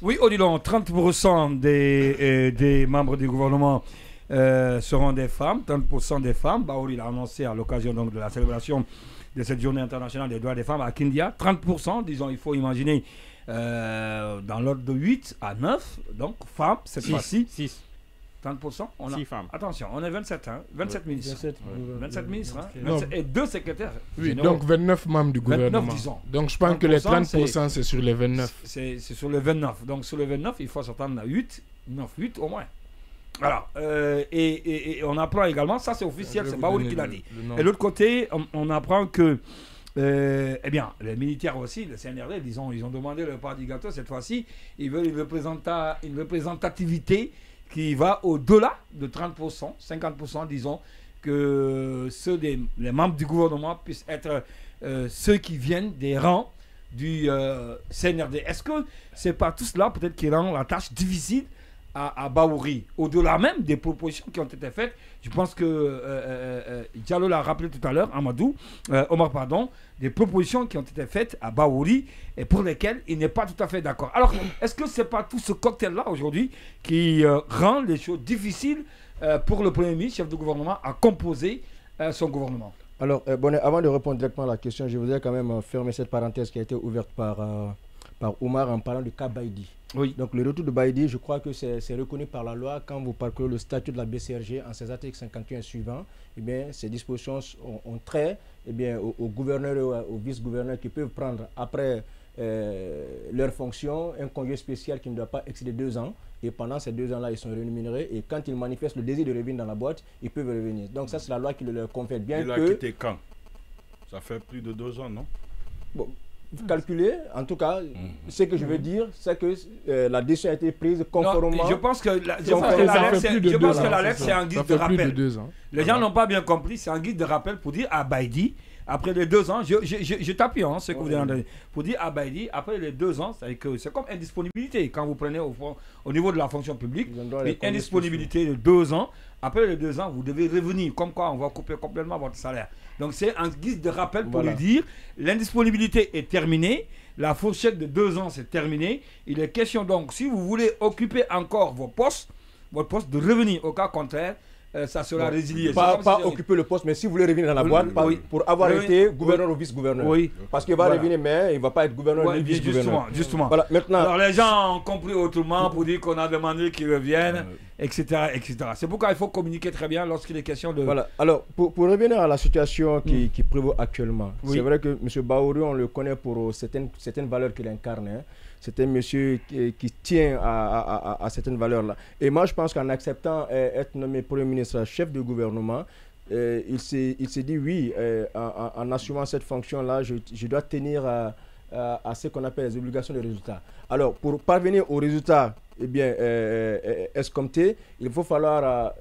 Oui, Odilon, 30% des membres du gouvernement seront des femmes, 30% des femmes. Baouri l'a annoncé à l'occasion donc de la célébration de cette journée internationale des droits des femmes à Kindia. 30%, disons, il faut imaginer dans l'ordre de 8 à 9, donc femmes, cette fois-ci. 6. 30%, on a... 6 femmes. Attention, on est 27, hein, 27 ministres. 27 ministres, hein, Non. 27 et 2 secrétaires. Oui, généraux. donc 29 membres du 29, gouvernement. disons. Donc je pense que les 30%, 30% c'est sur les 29. C'est sur le 29. Donc sur le 29, il faut s'attendre à 8, 8 au moins. Voilà. Et on apprend également, ça c'est officiel, c'est Baouri qui l'a dit. Et de l'autre côté, on apprend que eh bien, les militaires aussi, le CNRD, disons, ils ont demandé le part du gâteau cette fois-ci. Ils veulent une représentativité qui va au-delà de 30%, 50%, disons, que les membres du gouvernement puissent être ceux qui viennent des rangs du CNRD. Est-ce que c'est pas tout cela peut-être qui rend la tâche difficile à Baouri, au-delà même des propositions qui ont été faites? Je pense que Diallo l'a rappelé tout à l'heure, Omar, pardon, des propositions qui ont été faites à Baouri et pour lesquelles il n'est pas tout à fait d'accord. Alors, est-ce que c'est pas tout ce cocktail-là aujourd'hui qui rend les choses difficiles pour le Premier ministre, chef de gouvernement, à composer son gouvernement? Alors, Bonnet, avant de répondre directement à la question, je voudrais quand même fermer cette parenthèse qui a été ouverte par Omar en parlant du cas Baïdi. Oui. Donc le retour de Baïdi, je crois que c'est reconnu par la loi. Quand vous parcourez le statut de la BCRG en ses articles 51 suivants, eh bien, ces dispositions ont trait eh bien, aux gouverneurs et aux vice-gouverneurs qui peuvent prendre après leur fonction un congé spécial qui ne doit pas excéder 2 ans. Et pendant ces 2 ans-là, ils sont rémunérés. Et quand ils manifestent le désir de revenir dans la boîte, ils peuvent revenir. Donc ça, c'est la loi qui leur confère. Bien Il a que... quitté quand? Ça fait plus de 2 ans, non? Bon, vous calculez, en tout cas, ce que je veux dire, c'est que la décision a été prise conformément. Non, je pense que la lettre, c'est un guide de rappel. Les gens n'ont pas bien compris, c'est un guide de rappel pour dire à Baïdi, après les 2 ans, je t'appuie, hein, ce que vous avez dit, pour dire à Baïdi, après les 2 ans, c'est comme indisponibilité. Quand vous prenez au niveau de la fonction publique, une indisponibilité de 2 ans, après les 2 ans, vous devez revenir, comme quoi on va couper complètement votre salaire. Donc c'est un guide de rappel pour lui dire, l'indisponibilité est terminée, la fourchette de 2 ans c'est terminé. Il est question donc, si vous voulez occuper encore votre poste de revenir. Au cas contraire, ça sera résilié. Pas occuper le poste, mais si vous voulez revenir dans la boîte, pour avoir été gouverneur ou vice-gouverneur. Oui. Parce qu'il va revenir, mais il ne va pas être gouverneur ni vice-gouverneur. Justement. Voilà, maintenant, alors les gens ont compris autrement pour dire qu'on a demandé qu'ils reviennent, etc., etc. C'est pourquoi il faut communiquer très bien lorsqu'il est question de... Voilà. Alors, pour revenir à la situation qui prévaut actuellement, c'est vrai que M. Baouri, on le connaît pour certaines valeurs qu'il incarne. Hein. C'est un monsieur qui tient à certaines valeurs-là. Et moi, je pense qu'en acceptant être nommé Premier ministre, chef de gouvernement, il s'est dit oui, en assumant cette fonction-là, je dois tenir à ce qu'on appelle les obligations de résultat. Alors, pour parvenir aux résultats eh bien, escomptés, il faut falloir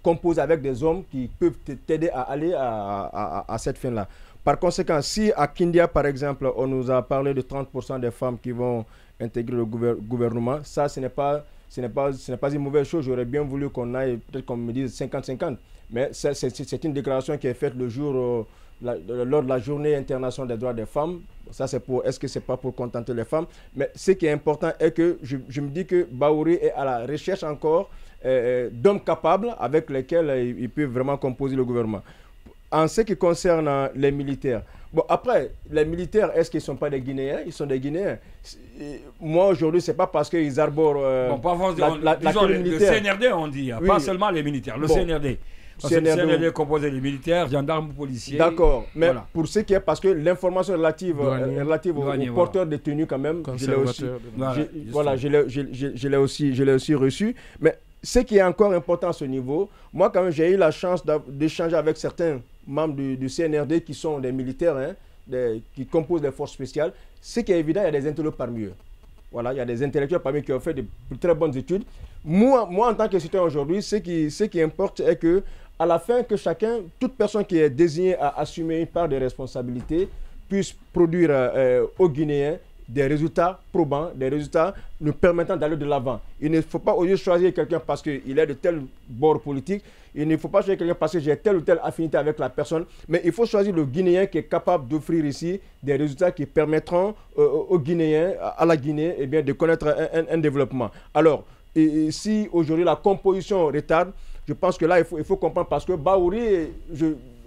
composer avec des hommes qui peuvent t'aider à aller à cette fin-là. Par conséquent, si à Kindia, par exemple, on nous a parlé de 30% des femmes qui vont intégrer le gouvernement, ça, ce n'est pas une mauvaise chose. J'aurais bien voulu qu'on aille, peut-être qu'on me dise 50-50. Mais c'est une déclaration qui est faite le jour, lors de la journée internationale des droits des femmes. Ça, est-ce que ce n'est pas pour contenter les femmes? Mais ce qui est important est que je me dis que Baouri est à la recherche encore d'hommes capables avec lesquels il peut vraiment composer le gouvernement. En ce qui concerne les militaires, bon, après, les militaires, est-ce qu'ils ne sont pas des Guinéens? Ils sont des Guinéens. Moi, aujourd'hui, ce n'est pas parce qu'ils arborent le CNRD, on dit, oui, pas seulement les militaires, le CNRD. Parce que le CNRD est composé des militaires, gendarmes, policiers. D'accord, mais voilà. Pour ce qui est, parce que l'information relative aux porteurs détenus, quand même, je l'ai aussi reçu. Mais ce qui est encore important à ce niveau, moi, quand même, j'ai eu la chance d'échanger avec certains membres du CNRD qui sont des militaires, hein, qui composent des forces spéciales. Ce qui est évident, il y a des intellectuels parmi eux. Voilà, il y a des intellectuels parmi eux qui ont fait de très bonnes études. Moi, en tant que citoyen aujourd'hui, ce qui importe est que, à la fin, que toute personne qui est désignée à assumer une part de responsabilité, puisse produire aux Guinéens des résultats probants, des résultats nous permettant d'aller de l'avant. Il ne faut pas au lieu de choisir quelqu'un parce qu'il est de tel bord politique, il ne faut pas choisir quelqu'un parce que j'ai telle ou telle affinité avec la personne, mais il faut choisir le Guinéen qui est capable d'offrir ici des résultats qui permettront aux Guinéens, à la Guinée, eh bien, de connaître un développement. Alors, si aujourd'hui la composition retarde, je pense que là, il faut comprendre parce que Bahouri,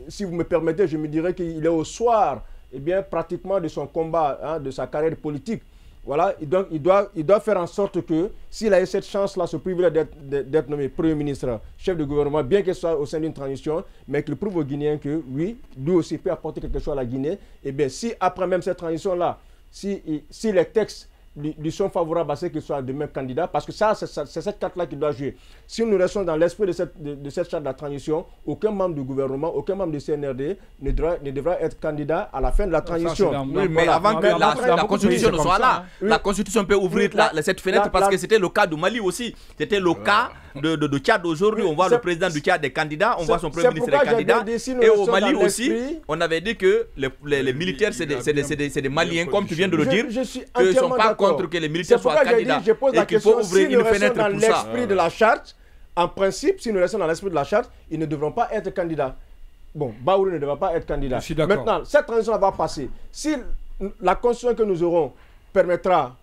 si vous me permettez, je me dirais qu'il est au soir, eh bien, pratiquement de son combat, hein, de sa carrière politique. Voilà, donc il doit faire en sorte que, s'il a eu cette chance-là, ce privilège d'être nommé Premier ministre, chef de gouvernement, bien qu'il soit au sein d'une transition, mais qu'il prouve aux Guinéens que, oui, lui aussi peut apporter quelque chose à la Guinée, eh bien, si après même cette transition-là, si les textes lui sont favorables à ce qu'il soit demain candidat, parce que ça, c'est cette carte-là qu'il doit jouer. Si nous restons dans l'esprit de cette charte de la transition, aucun membre du gouvernement, aucun membre du CNRD ne devra être candidat à la fin de la transition. Oui, mais avant que la Constitution ne soit là, la Constitution peut ouvrir cette fenêtre parce que c'était le cas du Mali aussi. C'était le cas de Tchad aujourd'hui. On voit le président du Tchad des candidats, on voit son premier ministre des candidats. Et au Mali aussi, on avait dit que les militaires, c'est des Maliens, comme tu viens de le dire, qu'ils ne sont pas contre que les militaires soient candidats. Je pose la question, si nous restons dans l'esprit de la charte, en principe, si nous restons dans l'esprit de la charte, ils ne devront pas être candidats. Bon, Bahouri ne devra pas être candidat. Maintenant, cette transition va passer. Si la constitution que nous aurons permettra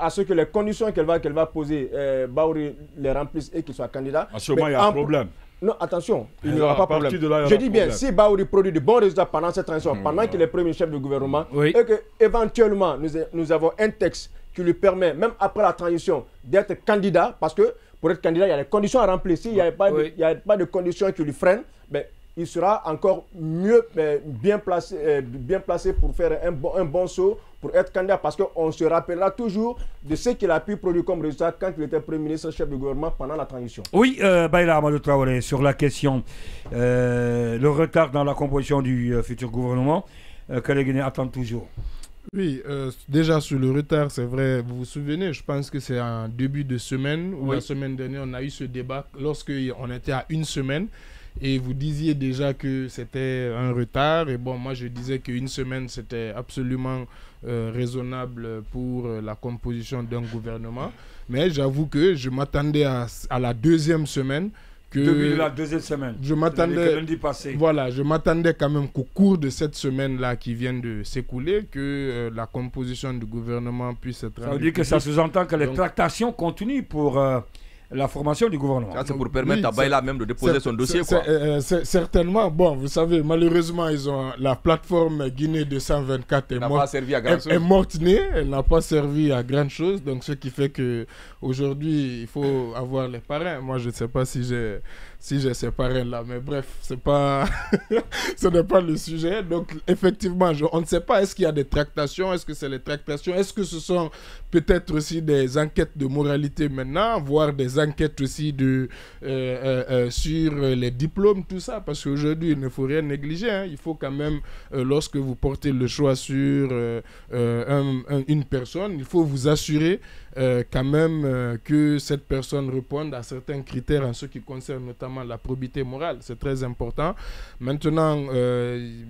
à ce que les conditions qu'elle va poser, Bahouri les remplisse et qu'il soit candidat. En ce moment, il y a un problème. Non, attention, il n'y aura pas de problème. Je dis bien, si Bahouri produit de bons résultats pendant cette transition, pendant qu'il est premier chef de gouvernement, et qu'éventuellement nous avons un texte qui lui permet, même après la transition, d'être candidat, parce que pour être candidat, il y a des conditions à remplir. S'il n'y a pas de conditions qui lui freinent, il sera encore mieux, bien placé pour faire un bon saut, pour être candidat, parce qu'on se rappellera toujours de ce qu'il a pu produire comme résultat quand il était Premier ministre, chef de gouvernement pendant la transition. Oui, Baïla Amadou Traoré, sur la question, le retard dans la composition du futur gouvernement, que les Guinéens attendent toujours. Oui, déjà sur le retard, c'est vrai, vous vous souvenez, je pense que c'est en début de semaine, ou la semaine dernière, on a eu ce débat lorsqu'on était à une semaine. Et vous disiez déjà que c'était un retard. Et bon, moi, je disais qu'une semaine, c'était absolument raisonnable pour la composition d'un gouvernement. Mais j'avoue que je m'attendais à la deuxième semaine. Depuis la deuxième semaine. Je m'attendais, lundi passé. Voilà, je m'attendais quand même qu'au cours de cette semaine-là qui vient de s'écouler, que la composition du gouvernement puisse être... Ça veut dire que ça sous-entend que les tractations continuent pour... la formation du gouvernement. C'est pour permettre à Baïla même de déposer son dossier. Certainement. Bon, vous savez, malheureusement, ils ont la plateforme Guinée 224 est morte-née. Elle n'a pas servi à grand chose. Donc, ce qui fait qu'aujourd'hui, il faut avoir les parrains. Moi, je ne sais pas si j'ai ces parrains-là. Mais bref, c'est pas ce n'est pas le sujet. Donc, effectivement, on ne sait pas. Est-ce qu'il y a des tractations? Est-ce que c'est les tractations? Est-ce que ce sont peut-être aussi des enquêtes de moralité maintenant, voire des enquêtes aussi sur les diplômes, tout ça? Parce qu'aujourd'hui, il ne faut rien négliger. Hein. Il faut quand même, lorsque vous portez le choix sur une personne, il faut vous assurer quand même que cette personne réponde à certains critères en ce qui concerne notamment la probité morale. C'est très important. Maintenant,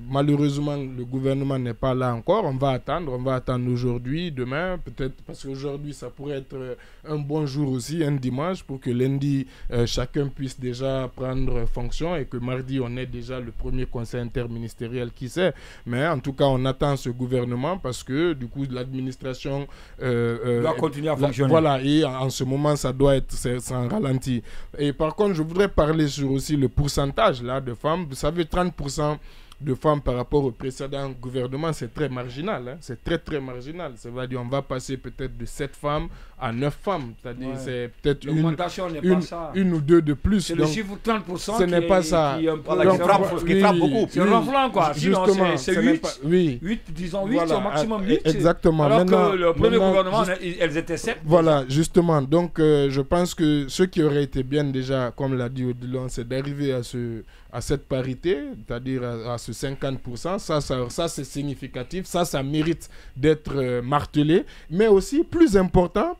malheureusement, le gouvernement n'est pas là encore. On va attendre aujourd'hui, demain, peut-être, parce qu'aujourd'hui, ça pourrait être un bon jour aussi, un dimanche, pour que lundi, chacun puisse déjà prendre fonction et que mardi, on ait déjà le premier conseil interministériel, qui sait. Mais en tout cas, on attend ce gouvernement parce que, du coup, l'administration doit continuer à fonctionner. Voilà, et en ce moment, ça doit être sans ralenti. Et par contre, je voudrais parler sur aussi le pourcentage là, de femmes. Vous savez, 30% de femmes par rapport au précédent gouvernement, c'est très marginal. Hein. C'est très, très marginal. Ça veut dire qu'on va passer peut-être de 7 femmes à 9 femmes. C'est-à-dire c'est peut-être une ou deux de plus. C'est le chiffre 30% ce n'est pas ça. Qui frappe beaucoup. C'est renflant, quoi. Justement, c'est 8, disons 8, c'est au maximum 8. Exactement. Alors que le premier gouvernement, elles étaient 7. Voilà, justement. Donc, je pense que ce qui aurait été bien déjà, comme l'a dit Odilon, c'est d'arriver à cette parité, c'est-à-dire à ce 50%. Ça c'est significatif. Ça mérite d'être martelé. Mais aussi, plus important,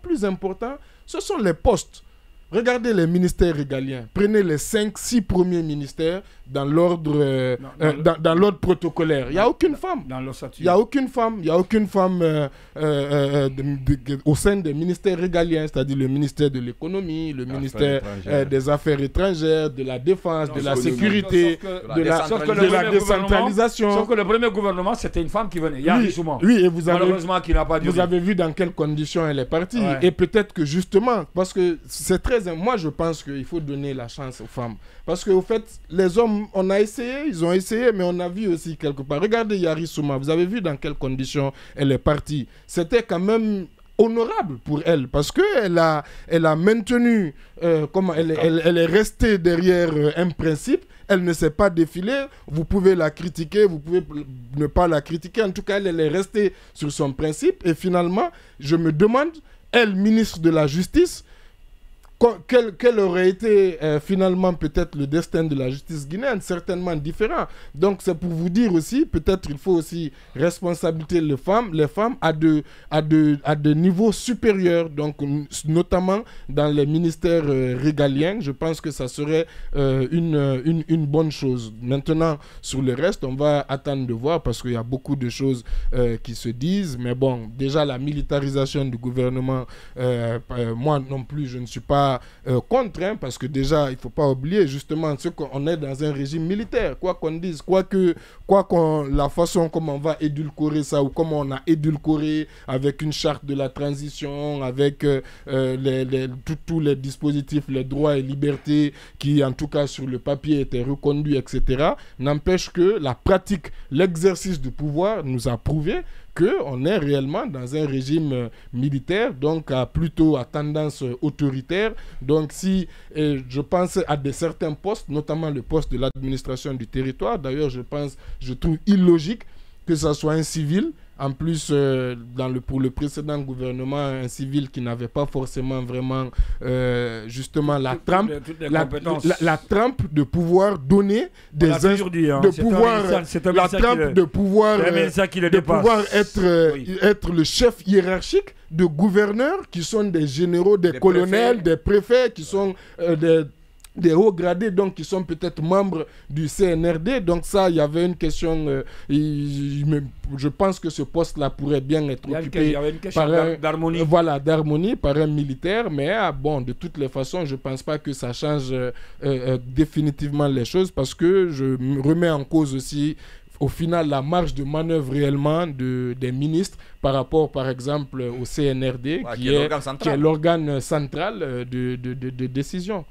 ce sont les postes. Regardez les ministères régaliens. Prenez les 5-6 premiers ministères dans l'ordre dans l'ordre protocolaire. Il n'y a aucune femme. Il n'y a aucune femme. Il n'y a aucune femme au sein des ministères régaliens, c'est-à-dire le ministère de l'économie, le ministère des Affaires étrangères, de la défense, de la sécurité, de la décentralisation. Sauf que le premier gouvernement, c'était une femme qui venait. Oui, et malheureusement, qui n'a pas duré. Vous avez vu dans quelles conditions elle est partie. Ouais. Et peut-être que justement, parce que c'est très... Moi, je pense qu'il faut donner la chance aux femmes. Parce qu'au fait, les hommes, on a essayé, ils ont essayé, mais on a vu aussi quelque part. Regardez Yari Souma, vous avez vu dans quelles conditions elle est partie. C'était quand même honorable pour elle, parce qu'elle a maintenu, elle est restée derrière un principe. Elle ne s'est pas défilée, vous pouvez la critiquer, vous pouvez ne pas la critiquer. En tout cas, elle est restée sur son principe. Et finalement, je me demande, elle, ministre de la Justice, quel aurait été finalement peut-être le destin de la justice guinéenne, certainement différent. Donc c'est pour vous dire aussi, peut-être il faut aussi responsabiliser les femmes à de niveaux supérieurs, donc notamment dans les ministères régaliens. Je pense que ça serait une bonne chose. Maintenant, sur le reste, on va attendre de voir parce qu'il y a beaucoup de choses qui se disent. Mais bon, déjà la militarisation du gouvernement, moi non plus, je ne suis pas contre, hein, parce que déjà, il ne faut pas oublier justement qu'on est dans un régime militaire, quoi qu'on dise, la façon comme on va édulcorer ça ou comme on a édulcoré avec une charte de la transition, avec tous les dispositifs, les droits et libertés qui, en tout cas sur le papier, étaient reconduits, etc., n'empêche que la pratique, l'exercice du pouvoir nous a prouvé qu'on est réellement dans un régime militaire, donc plutôt à tendance autoritaire. Donc si je pense à certains postes, notamment le poste de l'administration du territoire, d'ailleurs je trouve illogique que ce soit un civil. En plus, pour le précédent gouvernement, un civil qui n'avait pas forcément vraiment justement la trempe de pouvoir donner des être le chef hiérarchique de gouverneurs qui sont des généraux, des colonels, des préfets, qui sont des hauts gradés, donc qui sont peut-être membres du CNRD. Donc ça, il y avait une question, je pense que ce poste-là pourrait bien être occupé d'harmonie par un militaire, mais bon, de toutes les façons, je ne pense pas que ça change définitivement les choses, parce que je me remets en cause aussi au final la marge de manœuvre réellement des ministres par rapport par exemple au CNRD qui est l'organe central de décision.